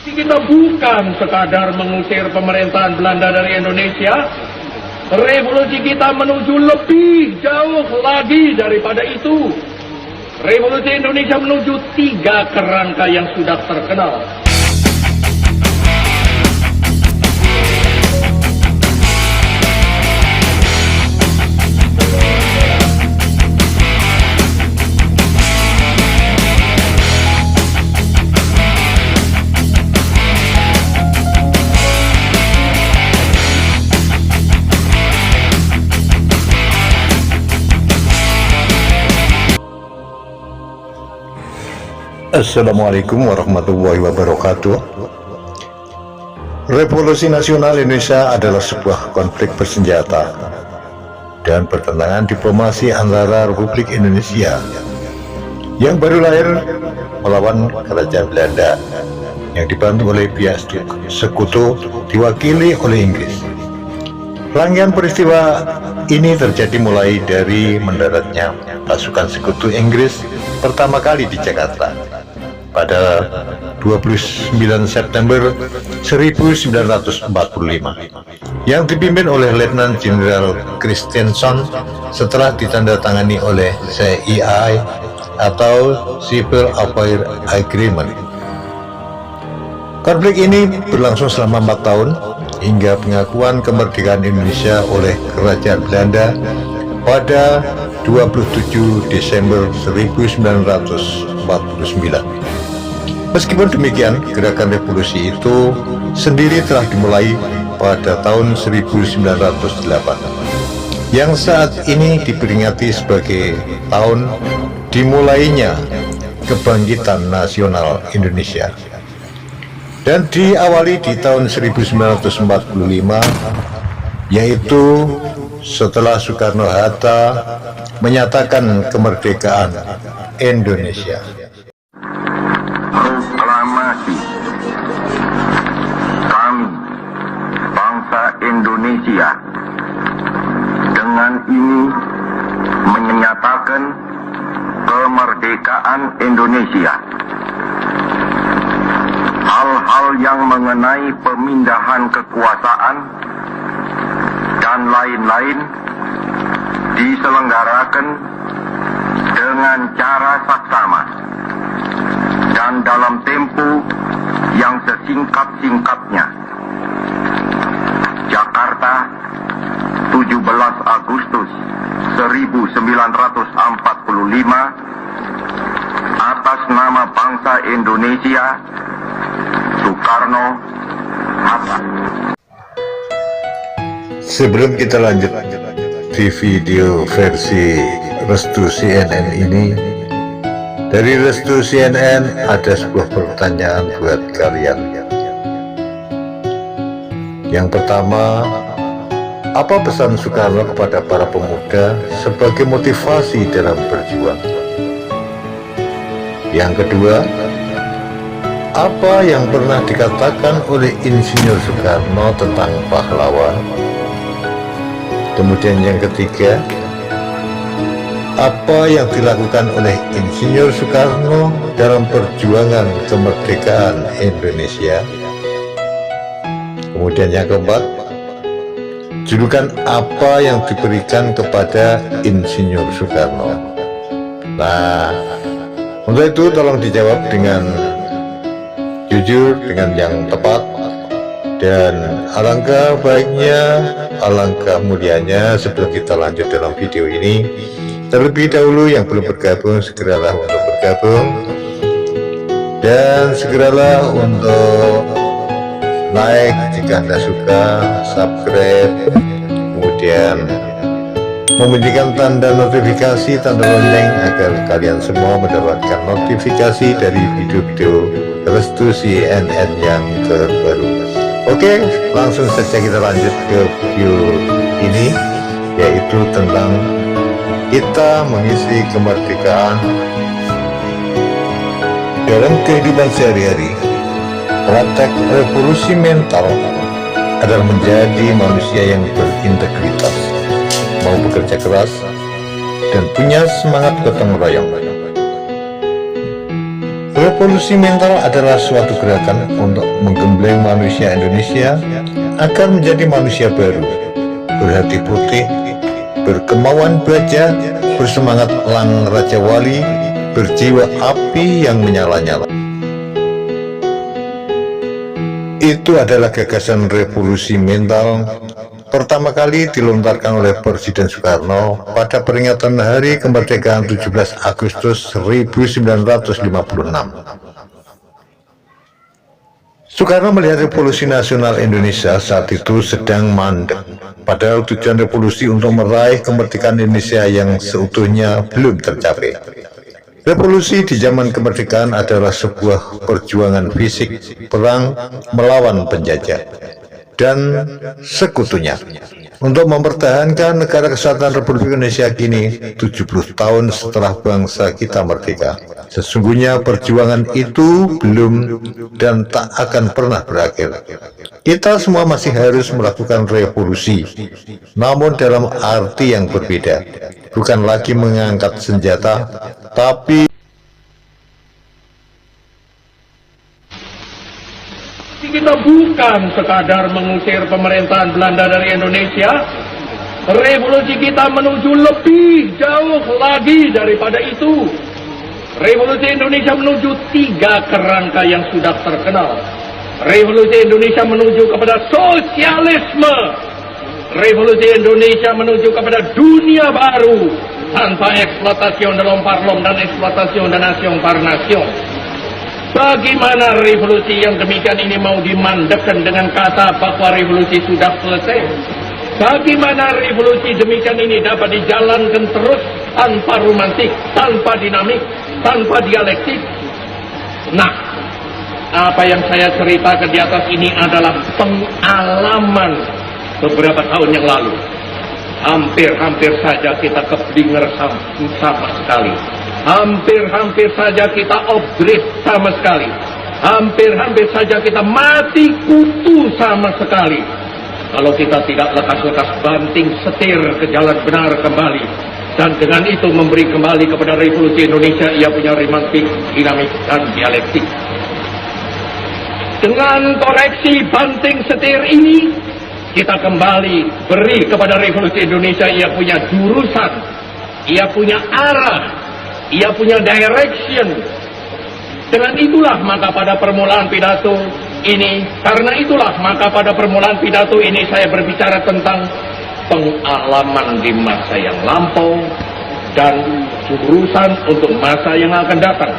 Kita bukan sekadar mengusir pemerintahan Belanda dari Indonesia. Revolusi kita menuju lebih jauh lagi daripada itu. Revolusi Indonesia menuju 3 kerangka yang sudah terkenal. Assalamualaikum warahmatullahi wabarakatuh. Revolusi Nasional Indonesia adalah sebuah konflik bersenjata dan pertentangan diplomasi antara Republik Indonesia yang baru lahir melawan Kerajaan Belanda yang dibantu oleh pihak sekutu diwakili oleh Inggris. Rangkaian peristiwa ini terjadi mulai dari mendaratnya pasukan sekutu Inggris pertama kali di Jakarta pada 29 September 1945 yang dipimpin oleh Letnan Jenderal Christensen setelah ditandatangani oleh CII atau Civil Affairs Agreement. Konflik ini berlangsung selama 4 tahun hingga pengakuan kemerdekaan Indonesia oleh Kerajaan Belanda pada 27 Desember 1949. Meskipun demikian, gerakan revolusi itu sendiri telah dimulai pada tahun 1908 yang saat ini diperingati sebagai tahun dimulainya kebangkitan nasional Indonesia, dan diawali di tahun 1945, yaitu setelah Soekarno-Hatta menyatakan kemerdekaan Indonesia. Proklamasi kami, bangsa Indonesia, dengan ini menyatakan kemerdekaan Indonesia. Hal-hal yang mengenai pemindahan kekuasaan dan lain-lain diselenggarakan dengan cara saksama dan dalam tempo yang sesingkat-singkatnya. Jakarta, 17 Agustus 1945, atas nama bangsa Indonesia, Soekarno-Hatta. Sebelum kita lanjut di video versi Restu CNN ini, dari Restu CNN ada sebuah pertanyaan buat kalian. Yang pertama, apa pesan Soekarno kepada para pemuda sebagai motivasi dalam berjuang? Yang kedua, apa yang pernah dikatakan oleh Insinyur Soekarno tentang pahlawan? Kemudian yang ketiga, apa yang dilakukan oleh Insinyur Soekarno dalam perjuangan kemerdekaan Indonesia? Kemudian yang keempat, julukan apa yang diberikan kepada Insinyur Soekarno? Nah, untuk itu tolong dijawab dengan jujur, dengan yang tepat, dan alangkah baiknya, alangkah mulianya sebelum kita lanjut dalam video ini, terlebih dahulu yang belum bergabung segeralah untuk bergabung, dan segeralah untuk like jika Anda suka, subscribe, kemudian membunyikan tanda notifikasi, tanda lonceng agar kalian semua mendapatkan notifikasi dari video-video Restu CNN yang terbaru. Oke, langsung saja kita lanjut ke video ini, yaitu tentang kita mengisi kemerdekaan dalam kehidupan sehari-hari. Praktek revolusi mental adalah menjadi manusia yang berintegritas, mau bekerja keras, dan punya semangat gotong royong. Revolusi mental adalah suatu gerakan untuk menggembleng manusia Indonesia agar menjadi manusia baru, berhati putih, berkemauan baja, bersemangat elang Raja Wali, berjiwa api yang menyala-nyala. Itu adalah gagasan revolusi mental pertama kali dilontarkan oleh Presiden Soekarno pada peringatan Hari Kemerdekaan 17 Agustus 1956. Soekarno melihat revolusi nasional Indonesia saat itu sedang mandek, padahal tujuan revolusi untuk meraih kemerdekaan Indonesia yang seutuhnya belum tercapai. Revolusi di zaman kemerdekaan adalah sebuah perjuangan fisik, perang melawan penjajah dan sekutunya untuk mempertahankan negara kesatuan Republik Indonesia kini 70 tahun setelah bangsa kita merdeka. Sesungguhnya perjuangan itu belum dan tak akan pernah berakhir. Kita semua masih harus melakukan revolusi, namun dalam arti yang berbeda, bukan lagi mengangkat senjata, tapi kita bukan sekadar mengusir pemerintahan Belanda dari Indonesia. Revolusi kita menuju lebih jauh lagi daripada itu. Revolusi Indonesia menuju 3 kerangka yang sudah terkenal. Revolusi Indonesia menuju kepada sosialisme. Revolusi Indonesia menuju kepada dunia baru tanpa eksploitasi dalam parlom dan eksploitasi nation par nation. Bagaimana revolusi yang demikian ini mau dimandekkan dengan kata bahwa revolusi sudah selesai? Bagaimana revolusi demikian ini dapat dijalankan terus tanpa romantik, tanpa dinamik, tanpa dialektik? Nah, apa yang saya ceritakan di atas ini adalah pengalaman beberapa tahun yang lalu. Hampir-hampir saja kita keblinger sama sekali. Hampir-hampir saja kita obdrit sama sekali. Hampir-hampir saja kita mati kutu sama sekali. Kalau kita tidak lekas-lekas banting setir ke jalan benar kembali. Dan dengan itu memberi kembali kepada revolusi Indonesia, ia punya romantik, dinamik, dan dialektik. Dengan koreksi banting setir ini, kita kembali beri kepada revolusi Indonesia, ia punya jurusan, ia punya arah, ia punya direction. Dengan itulah maka pada permulaan pidato ini, karena itulah maka pada permulaan pidato ini saya berbicara tentang pengalaman di masa yang lampau dan jurusan untuk masa yang akan datang.